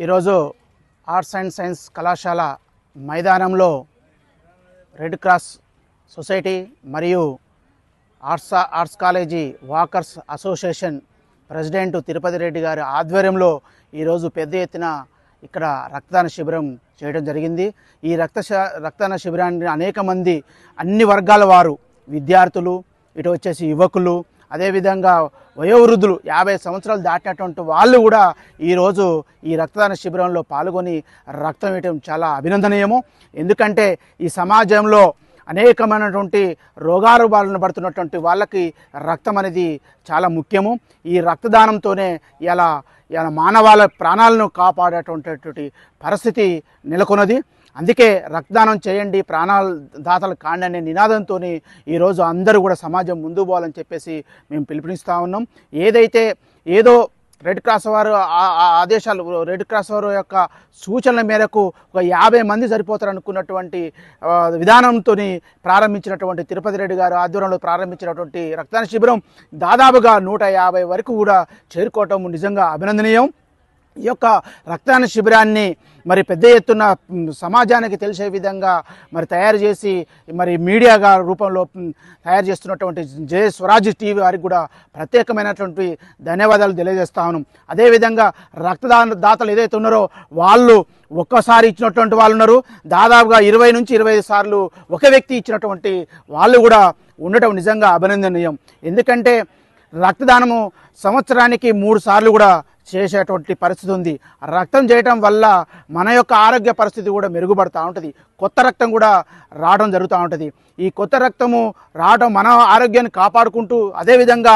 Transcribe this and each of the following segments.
ఈరోజు arts and science కళాశాల మైదానంలో రెడ్ క్రాస్ సొసైటీ మరియు arts college walkers association president Tirupati Reddy గారి ఆధ్వర్యంలో ఈరోజు పెద్ద ఎత్తున ఇక్కడ రక్తదాన శిబిరం చేయడం జరిగింది. ఈ రక్తదాన శిబిరాన్ని అనేక మంది అన్ని వర్గాల వారు, విద్యార్థులు, ఇటు వచ్చేసి యువకులు, అదేవిధంగా వయోవృద్ధులు 50 సంవత్సరాలు దాటినటువంటి వాళ్ళు కూడా ఈరోజు ఈ రక్తదాన శిబిరంలో పాల్గొని రక్తం ఇవ్వడం చాలా అభినందనీయము. ఎందుకంటే ఈ సమాజంలో అనేకమైనటువంటి రోగాలు బారిన పడుతున్నటువంటి వాళ్ళకి రక్తం అనేది చాలా ముఖ్యము. ఈ రక్తదానంతోనే ఇలా మానవాళి ప్రాణాలను కాపాడేటువంటి పరిస్థితి నెలకొన్నది. అందుకే రక్తదానం చేయండి, ప్రాణాల దాతలు కాండి అనే నినాదంతో ఈరోజు అందరూ కూడా సమాజం ముందుకు పోవాలని చెప్పేసి మేము పిలుపునిస్తూ ఉన్నాం. ఏదో రెడ్ క్రాస్ వారు ఆదేశాలు, రెడ్ క్రాస్ వారు యొక్క సూచనల మేరకు ఒక 50 మంది సరిపోతారు అనుకున్నటువంటి విధానంతో ప్రారంభించినటువంటి తిరుపతి రెడ్డి గారు ఆధ్వర్యంలో ప్రారంభించినటువంటి రక్తదాన శిబిరం దాదాపుగా 150 వరకు కూడా చేరుకోవటం నిజంగా అభినందనీయం. ఈ యొక్క రక్తదాన శిబిరాన్ని మరి పెద్ద ఎత్తున సమాజానికి తెలిసే విధంగా మరి తయారు చేసి మరి మీడియాగా రూపంలో తయారు చేస్తున్నటువంటి జయ స్వరాజ్ టీవీ వారికి కూడా ప్రత్యేకమైనటువంటి ధన్యవాదాలు తెలియజేస్తా ఉన్నాం. అదేవిధంగా రక్తదాన దాతలు ఏదైతే ఉన్నారో వాళ్ళు ఒక్కసారి ఇచ్చినటువంటి వాళ్ళు ఉన్నారు, దాదాపుగా 20 నుంచి 25 సార్లు ఒక వ్యక్తి ఇచ్చినటువంటి వాళ్ళు కూడా ఉండటం నిజంగా అభినందనీయం. ఎందుకంటే రక్తదానము సంవత్సరానికి 3 సార్లు కూడా చేసేటువంటి పరిస్థితి ఉంది. రక్తం చేయటం వల్ల మన యొక్క ఆరోగ్య పరిస్థితి కూడా మెరుగుపడుతూ ఉంటుంది, కొత్త రక్తం కూడా రావడం జరుగుతూ ఉంటుంది. ఈ కొత్త రక్తము రావడం మన ఆరోగ్యాన్ని కాపాడుకుంటూ, అదేవిధంగా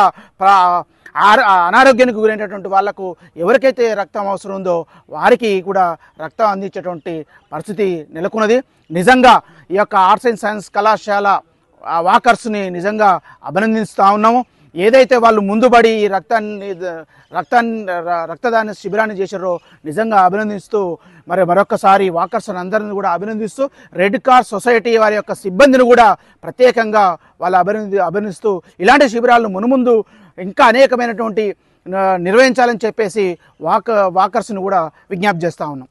అనారోగ్యానికి గురైనటువంటి వాళ్లకు ఎవరికైతే రక్తం అవసరం ఉందో వారికి కూడా రక్తం అందించేటువంటి పరిస్థితి నెలకొన్నది. నిజంగా ఈ యొక్క ఆర్ట్స్ అండ్ సైన్స్ కళాశాల వాకర్స్ని నిజంగా అభినందిస్తూ ఉన్నాము. ఏదైతే వాళ్ళు ముందుబడి ఈ రక్తదాన శిబిరాన్ని చేశారో నిజంగా అభినందిస్తూ మరొకసారి వాకర్స్ అందరిని కూడా అభినందిస్తూ రెడ్ క్రాస్ సొసైటీ వారి యొక్క సిబ్బందిని కూడా ప్రత్యేకంగా వాళ్ళు అభినందిస్తూ ఇలాంటి శిబిరాలను మునుముందు ఇంకా అనేకమైనటువంటి నిర్వహించాలని చెప్పేసి వాకర్స్ని కూడా విజ్ఞప్తి చేస్తూ ఉన్నాం.